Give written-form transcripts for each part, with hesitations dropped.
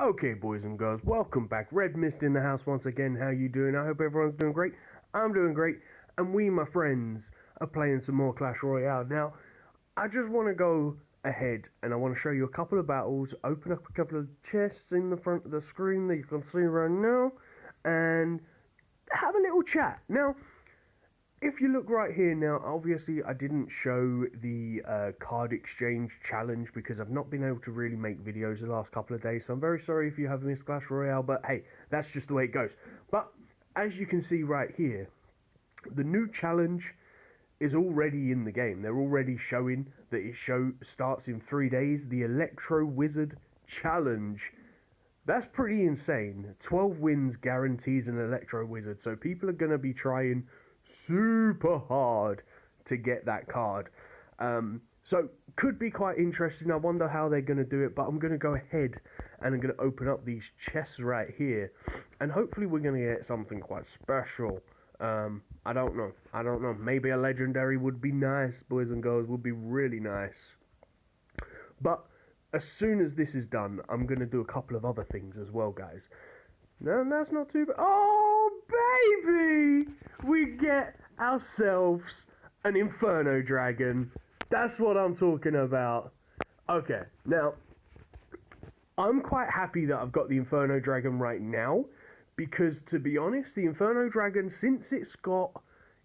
Okay, boys and girls, welcome back. Redmissed in the house once again. How you doing? I hope everyone's doing great. I'm doing great, and we, my friends, are playing some more Clash Royale. Now, I just want to go ahead and I want to show you a couple of battles, open up a couple of chests in the front of the screen that you can see right now, and have a little chat. Now, if you look right here now, obviously I didn't show the card exchange challenge because I've not been able to really make videos the last couple of days, so I'm very sorry if you have missed Clash Royale, but hey, that's just the way it goes. But as you can see right here, the new challenge is already in the game. They're already showing that it starts in 3 days. The Electro Wizard Challenge. That's pretty insane. 12 wins guarantees an Electro Wizard, so people are going to be trying super hard to get that card. So could be quite interesting. I wonder how they're going to do it, but I'm going to go ahead and I'm going to open up these chests right here, and hopefully we're going to get something quite special. I don't know, maybe a legendary would be nice, boys and girls, would be really nice. But as soon as this is done, I'm going to do a couple of other things as well, guys. No, that's not too bad. Oh, baby! We get ourselves an Inferno Dragon. That's what I'm talking about. Okay, now, I'm quite happy that I've got the Inferno Dragon right now, because, to be honest, the Inferno Dragon, since it's got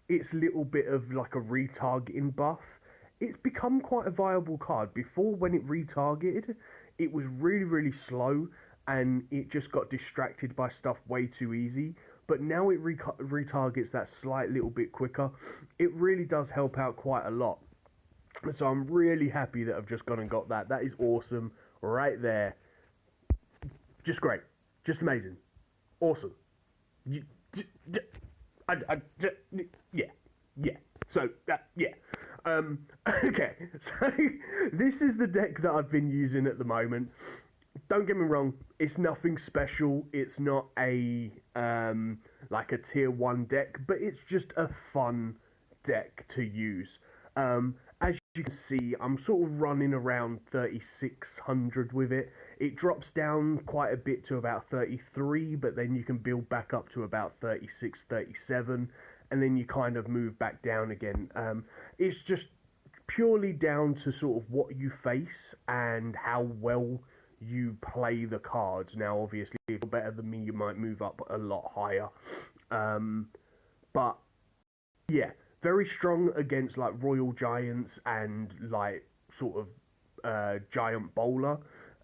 its little bit of, like, a retargeting buff, it's become quite a viable card. Before, when it retargeted, it was really, really slow, and it just got distracted by stuff way too easy. But now it retargets that slight little bit quicker. It really does help out quite a lot. So I'm really happy that I've just gone and got that. That is awesome right there. Just great. Just amazing. Awesome. Yeah. So, yeah. Okay. So, this is the deck that I've been using at the moment. Don't get me wrong, it's nothing special. It's not a like a tier 1 deck, but it's just a fun deck to use. As you can see, I'm sort of running around 3600 with it. It drops down quite a bit to about 33, but then you can build back up to about 36, 37, and then you kind of move back down again. It's just purely down to sort of what you face and how well you play the cards. Now, obviously, if you're better than me, you might move up a lot higher. But, yeah, very strong against, like, Royal Giants and, like, sort of Giant Bowler.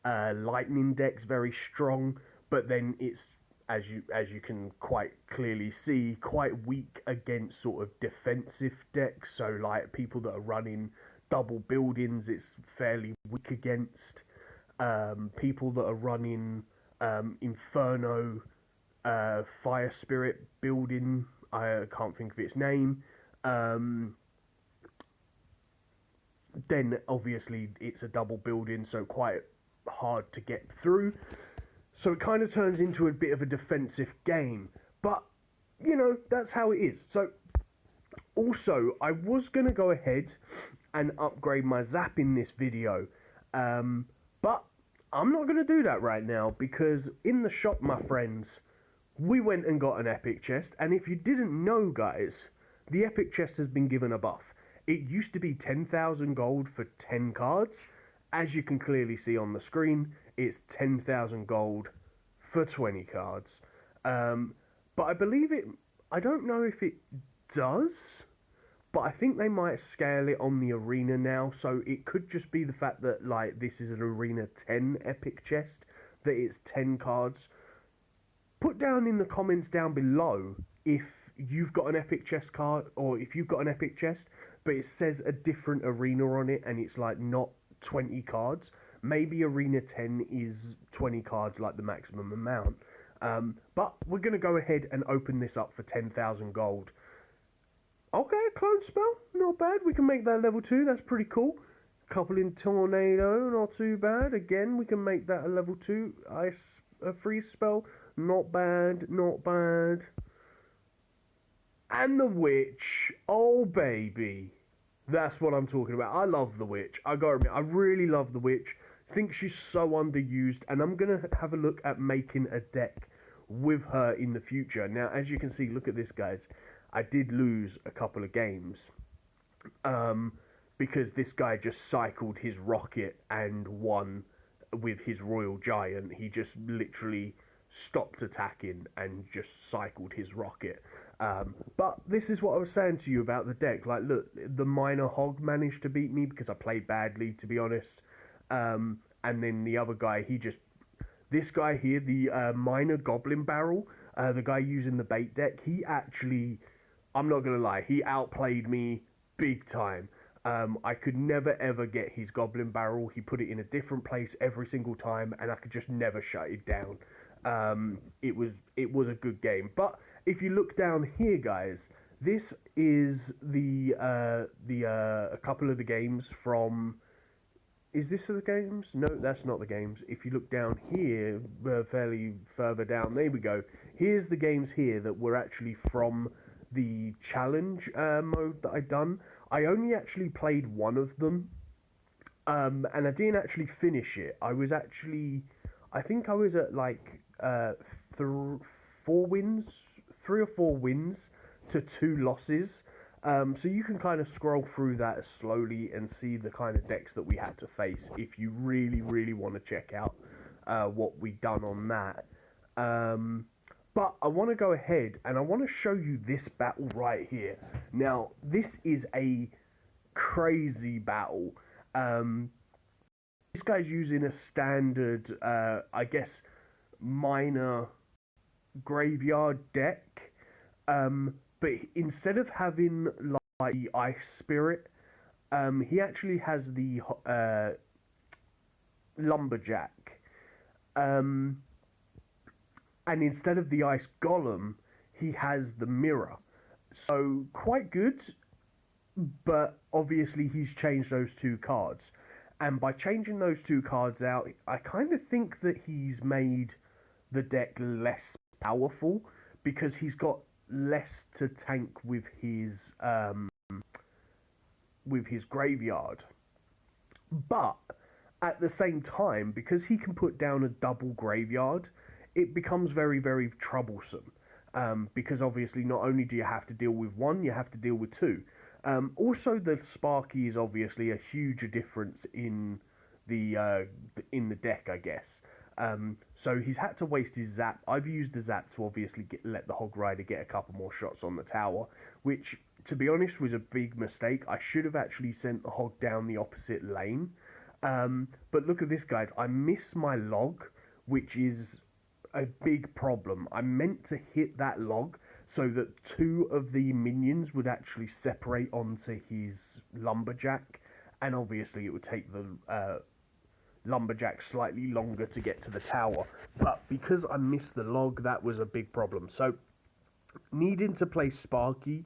Lightning deck's very strong, but then it's, as you can quite clearly see, quite weak against sort of defensive decks. So, like, people that are running double buildings, it's fairly weak against. People that are running Inferno Fire Spirit building, I can't think of its name, then obviously it's a double building, so quite hard to get through. So it kind of turns into a bit of a defensive game, but you know, that's how it is. So also, I was going to go ahead and upgrade my Zap in this video, but I'm not going to do that right now, because in the shop, my friends, we went and got an epic chest. And if you didn't know, guys, the epic chest has been given a buff. It used to be 10,000 gold for 10 cards. As you can clearly see on the screen, it's 10,000 gold for 20 cards. But I believe it, I don't know if it does, but I think they might scale it on the arena now, so it could just be the fact that, like, this is an arena 10 epic chest, that it's 10 cards. Put down in the comments down below if you've got an epic chest card, or if you've got an epic chest, but it says a different arena on it, and it's, like, not 20 cards. Maybe arena 10 is 20 cards, like the maximum amount. But we're going to go ahead and open this up for 10,000 gold. Okay, clone spell, not bad. We can make that level 2, that's pretty cool. Coupling tornado, not too bad. Again, we can make that a level 2. Ice, a freeze spell, not bad, not bad. And the witch, oh baby. That's what I'm talking about. I love the witch. I gotta admit, I really love the witch. think she's so underused, and I'm going to have a look at making a deck with her in the future. Now, as you can see, look at this, guys. I did lose a couple of games because this guy just cycled his rocket and won with his Royal Giant. He just literally stopped attacking and just cycled his rocket. But this is what I was saying to you about the deck. Like, look, the Minor Hog managed to beat me because I played badly, to be honest. And then the other guy, this guy here, the Minor Goblin Barrel, the guy using the bait deck, he actually, I'm not going to lie, he outplayed me big time. I could never ever get his Goblin Barrel. He put it in a different place every single time, and I could just never shut it down. It was a good game. But if you look down here, guys, this is a couple of the games from. Is this the games? No, that's not the games. If you look down here, fairly further down, there we go. Here's the games here that were actually from the challenge mode that I done. I only actually played one of them, and I didn't actually finish it. I think I was at like 3 or 4 wins to 2 losses. So you can kind of scroll through that slowly and see the kind of decks that we had to face if you really, really want to check out what we done on that. But I want to go ahead and I want to show you this battle right here. Now, this is a crazy battle. This guy's using a standard, I guess, minor graveyard deck. But instead of having like the Ice Spirit, he actually has the Lumberjack. And instead of the Ice Golem, he has the Mirror. So quite good, but obviously he's changed those 2 cards. And by changing those 2 cards out, I kind of think that he's made the deck less powerful because he's got less to tank with his graveyard. But at the same time, because he can put down a double graveyard, it becomes very, very troublesome. Because obviously not only do you have to deal with 1, you have to deal with 2. Also, the Sparky is obviously a huge difference in the deck, I guess. So he's had to waste his Zap. I've used the Zap to obviously let the Hog Rider get a couple more shots on the tower, which, to be honest, was a big mistake. I should have actually sent the Hog down the opposite lane. But look at this, guys. I missed my log, which is a big problem. I meant to hit that log so that 2 of the minions would actually separate onto his Lumberjack, and obviously it would take the Lumberjack slightly longer to get to the tower. But because I missed the log, that was a big problem. So needing to play Skeleton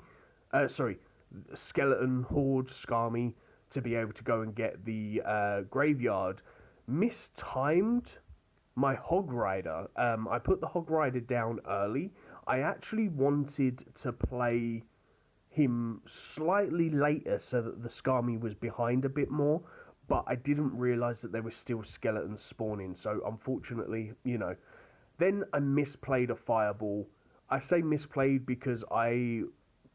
Horde Skarmy to be able to go and get the graveyard, mistimed my Hog Rider. I put the Hog Rider down early. I actually wanted to play him slightly later so that the Skarmy was behind a bit more, but I didn't realise that there were still skeletons spawning, so unfortunately, Then I misplayed a Fireball. I say misplayed because I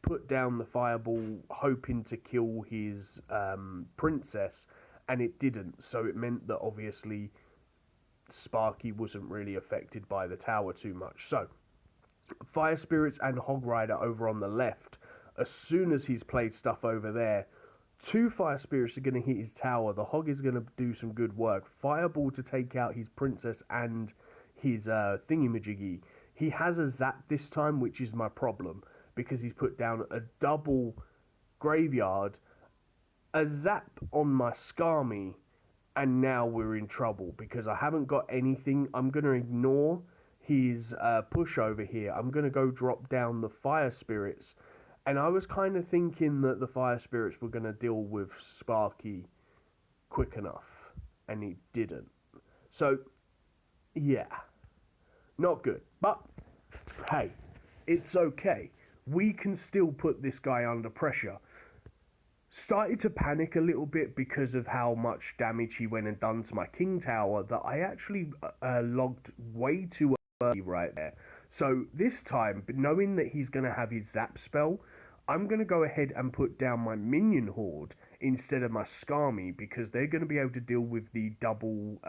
put down the Fireball hoping to kill his princess, and it didn't, so it meant that obviously Sparky wasn't really affected by the tower too much. So, Fire Spirits and Hog Rider over on the left. As soon as he's played stuff over there, 2 Fire Spirits are going to hit his tower. The Hog is going to do some good work. Fireball to take out his princess and his thingy-majiggy. He has a Zap this time, which is my problem, because he's put down a double graveyard, a Zap on my Skarmy, and now we're in trouble because I haven't got anything. I'm going to ignore his push over here. I'm going to go drop down the Fire Spirits. And I was kind of thinking that the Fire Spirits were going to deal with Sparky quick enough. And it didn't. So, yeah. Not good. But, hey, it's okay. We can still put this guy under pressure. started to panic a little bit because of how much damage he went and done to my king tower that I actually logged way too early right there. So this time, knowing that he's going to have his zap spell, I'm going to go ahead and put down my minion horde instead of my Skarmy, because they're going to be able to deal with the double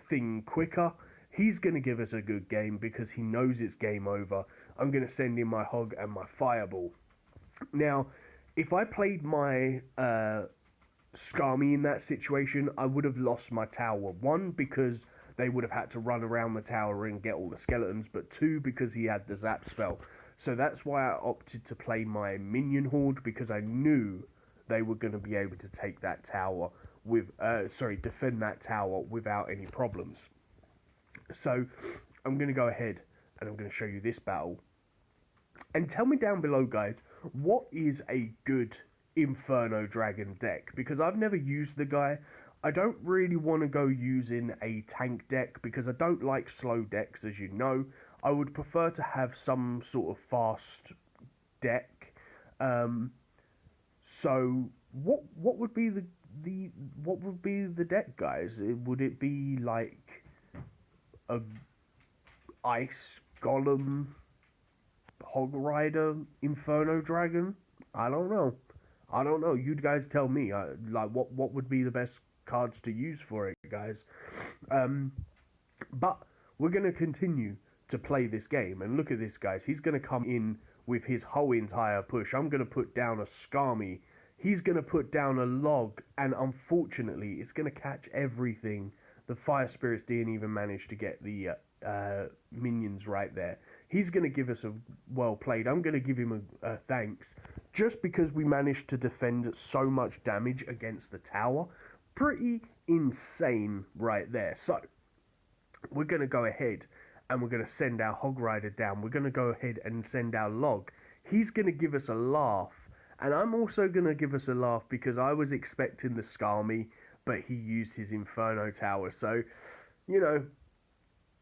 thing quicker. He's going to give us a good game because he knows it's game over. I'm going to send in my hog and my fireball. Now, if I played my Skarmy in that situation, I would have lost my tower. One, because they would have had to run around the tower and get all the skeletons, but two, because he had the zap spell. So that's why I opted to play my minion horde, because I knew they were going to be able to take that tower with, defend that tower without any problems. So I'm going to go ahead and I'm going to show you this battle. And tell me down below, guys, what is a good Inferno Dragon deck? Because I've never used the guy. I don't really want to go using a tank deck because I don't like slow decks, as you know. I would prefer to have some sort of fast deck. So what would be the deck, guys? Would it be like a ice golem, hog rider, Inferno Dragon? I don't know. You guys tell me. What would be the best cards to use for it, guys? But we're gonna continue to play this game, and look at this, guys. He's gonna come in with his whole entire push. I'm gonna put down a Skarmy. He's gonna put down a log, and unfortunately, it's gonna catch everything. The fire spirits didn't even manage to get the minions right there. He's going to give us a well played. I'm going to give him a thanks, just because we managed to defend so much damage against the tower. Pretty insane right there. So we're going to go ahead and we're going to send our hog rider down. We're going to go ahead and send our log. He's going to give us a laugh, and I'm also going to give us a laugh because I was expecting the Skarmy, but he used his Inferno Tower. So, you know,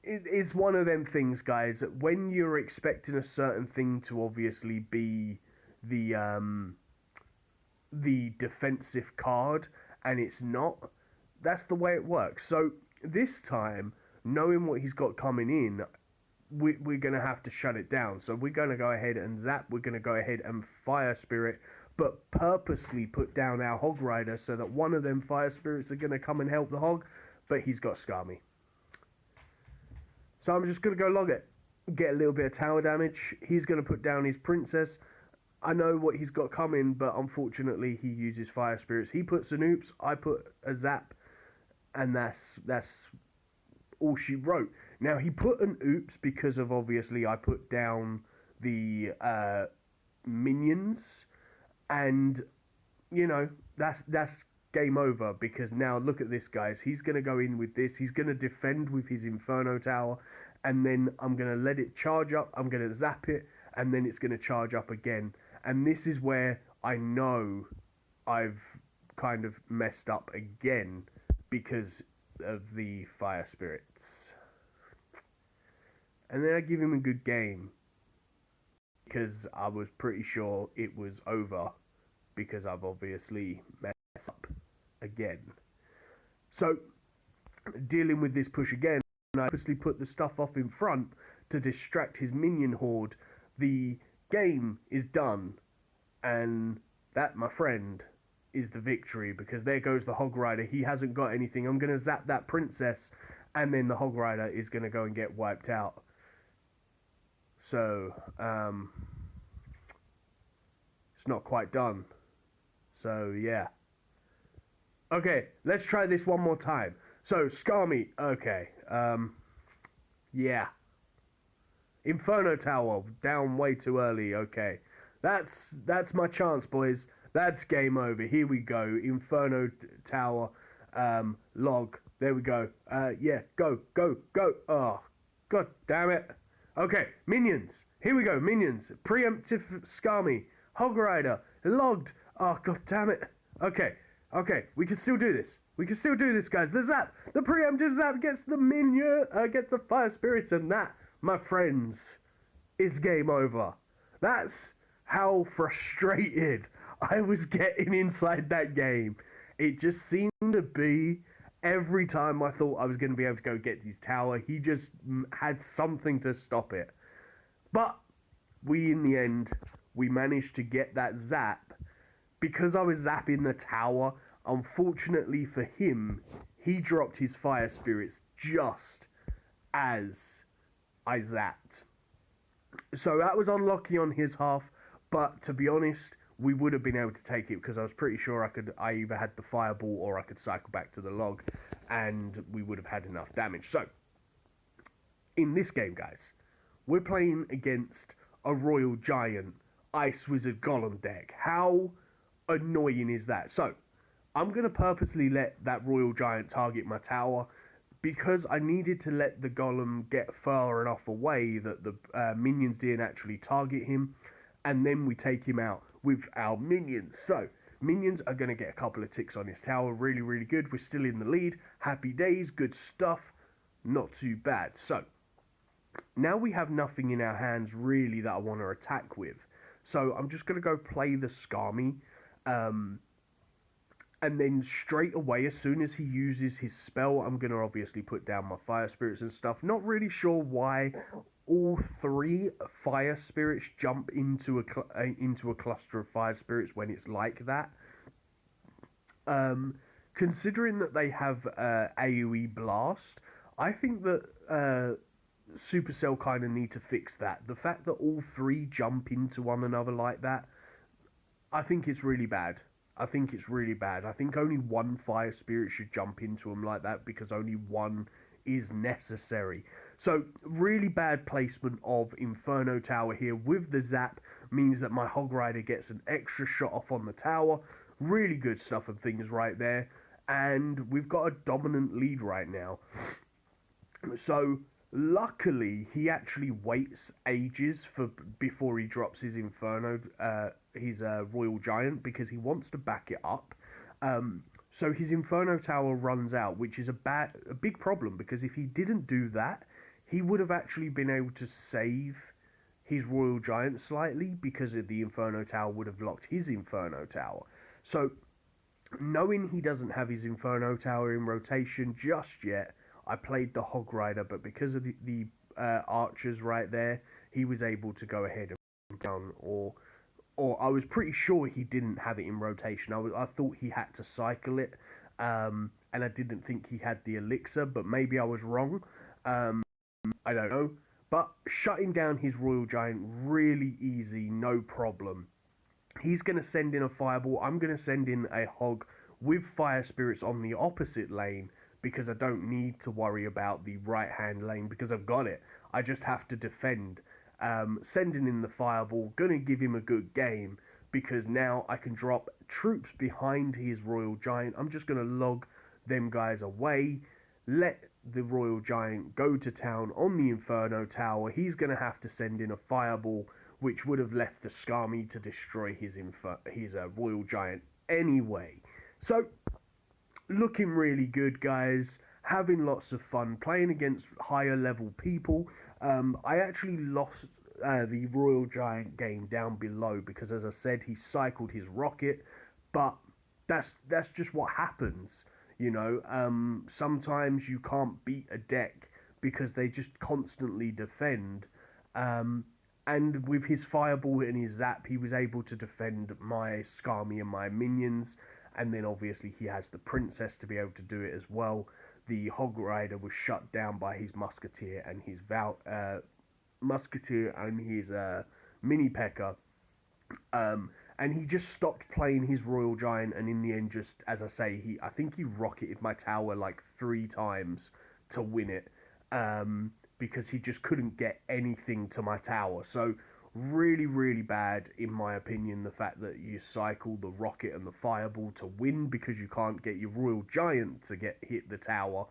it's one of them things, guys. When you're expecting a certain thing to obviously be the defensive card, and it's not, that's the way it works. So this time, knowing what he's got coming in, we're going to have to shut it down. So we're going to go ahead and zap. We're going to go ahead and fire spirit, but purposely put down our hog rider so that one of them fire spirits are going to come and help the hog, but he's got Skarmy. So I'm just going to go log it, get a little bit of tower damage. He's going to put down his princess. I know what he's got coming, but unfortunately he uses fire spirits. He puts an oops, I put a zap, and that's all she wrote. Now he put an oops because of obviously I put down the minions. And, you know, that's game over, because now look at this, guys. He's going to go in with this. He's going to defend with his Inferno Tower, and then I'm going to let it charge up. I'm going to zap it, and then it's going to charge up again. And this is where I know I've kind of messed up again because of the fire spirits. And then I give him a good game, because I was pretty sure it was over, because I've obviously messed up again. So, dealing with this push again, I purposely put the stuff off in front to distract his minion horde. The game is done, and that, my friend, is the victory, because there goes the hog rider. He hasn't got anything. I'm going to zap that princess, and then the hog rider is going to go and get wiped out. So, it's not quite done. So, yeah. Okay, let's try this one more time. So, Skarmy, okay. Yeah. Inferno Tower, down way too early, okay. That's my chance, boys. That's game over. Here we go. Inferno Tower, log. There we go. Yeah, go. Oh, god damn it. Okay, minions. Here we go, minions. Preemptive Skarmy. Hog Rider. Logged. Oh, god damn it. Okay. We can still do this. Guys. The zap. The preemptive zap gets the minion, gets the fire spirits, and that, my friends, is game over. That's how frustrated I was getting inside that game. It just seemed to be every time I thought I was going to be able to go get his tower, he just had something to stop it. But we, in the end, we managed to get that zap. Because I was zapping the tower, unfortunately for him, he dropped his fire spirits just as I zapped. So that was unlucky on his half, but to be honest, we would have been able to take it because I was pretty sure I either had the fireball or I could cycle back to the log and we would have had enough damage. So, in this game, guys, we're playing against a Royal Giant Ice Wizard Golem deck. How annoying is that? So, I'm going to purposely let that Royal Giant target my tower because I needed to let the Golem get far enough away that the minions didn't actually target him, and then we take him out with our minions. So, minions are going to get a couple of ticks on his tower. Really, really good. We're still in the lead. Happy days. Good stuff. Not too bad. So, now we have nothing in our hands really that I want to attack with. So, I'm just going to go play the Skarmy. And then straight away, as soon as he uses his spell, I'm going to obviously put down my fire spirits and stuff. Not really sure why all 3 fire spirits jump into a cluster of fire spirits when it's like that. Considering that they have AoE Blast, I think that Supercell kind of need to fix that. The fact that all 3 jump into one another like that, I think it's really bad. I think only 1 fire spirit should jump into them like that because only 1 is necessary. So, really bad placement of Inferno Tower here with the zap means that my Hog Rider gets an extra shot off on the tower. Really good stuff and things right there. And we've got a dominant lead right now. So, luckily, he actually waits ages before he drops his Inferno, his Royal Giant, because he wants to back it up. So his Inferno Tower runs out, which is a big problem, because if he didn't do that, he would have actually been able to save his Royal Giant slightly, because the Inferno Tower would have locked his Inferno Tower. So, knowing he doesn't have his Inferno Tower in rotation just yet, I played the Hog Rider, but because of the archers right there, he was able to go ahead and down, or I was pretty sure he didn't have it in rotation. I thought he had to cycle it, and I didn't think he had the elixir, but maybe I was wrong. I don't know. But shutting down his Royal Giant, really easy, no problem. He's going to send in a fireball. I'm going to send in a hog with fire spirits on the opposite lane, because I don't need to worry about the right-hand lane because I've got it. I just have to defend. Sending in the fireball, gonna give him a good game because now I can drop troops behind his Royal Giant. I'm just gonna log them guys away, let the Royal Giant go to town on the Inferno Tower. He's gonna have to send in a fireball, which would have left the Skarmy to destroy his Royal Giant anyway. So, looking really good, guys. Having lots of fun playing against higher level people. I actually lost the Royal Giant game down below because, as I said, he cycled his rocket. But that's just what happens, you know. Sometimes you can't beat a deck because they just constantly defend. And with his fireball and his zap, he was able to defend my Skarmy and my minions. And then obviously he has the princess to be able to do it as well. The Hog Rider was shut down by his musketeer and his mini P.E.K.K.A. And he just stopped playing his Royal Giant, and in the end, just as I say, I think he rocketed my tower like 3 times to win it, because he just couldn't get anything to my tower. So really, really bad, in my opinion, the fact that you cycle the rocket and the fireball to win because you can't get your Royal Giant to hit the tower.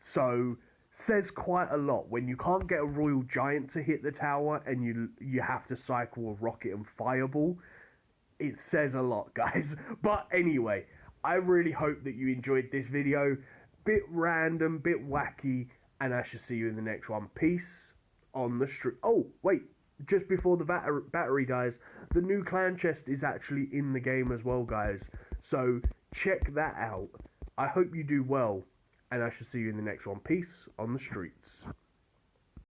So, says quite a lot. When you can't get a Royal Giant to hit the tower and you have to cycle a rocket and fireball, it says a lot, guys. But anyway, I really hope that you enjoyed this video. Bit random, bit wacky, and I shall see you in the next one. Peace on the street. Oh, wait. just before the battery dies, the new clan chest is actually in the game as well, guys. So check that out. I hope you do well, and I shall see you in the next one. Peace on the streets.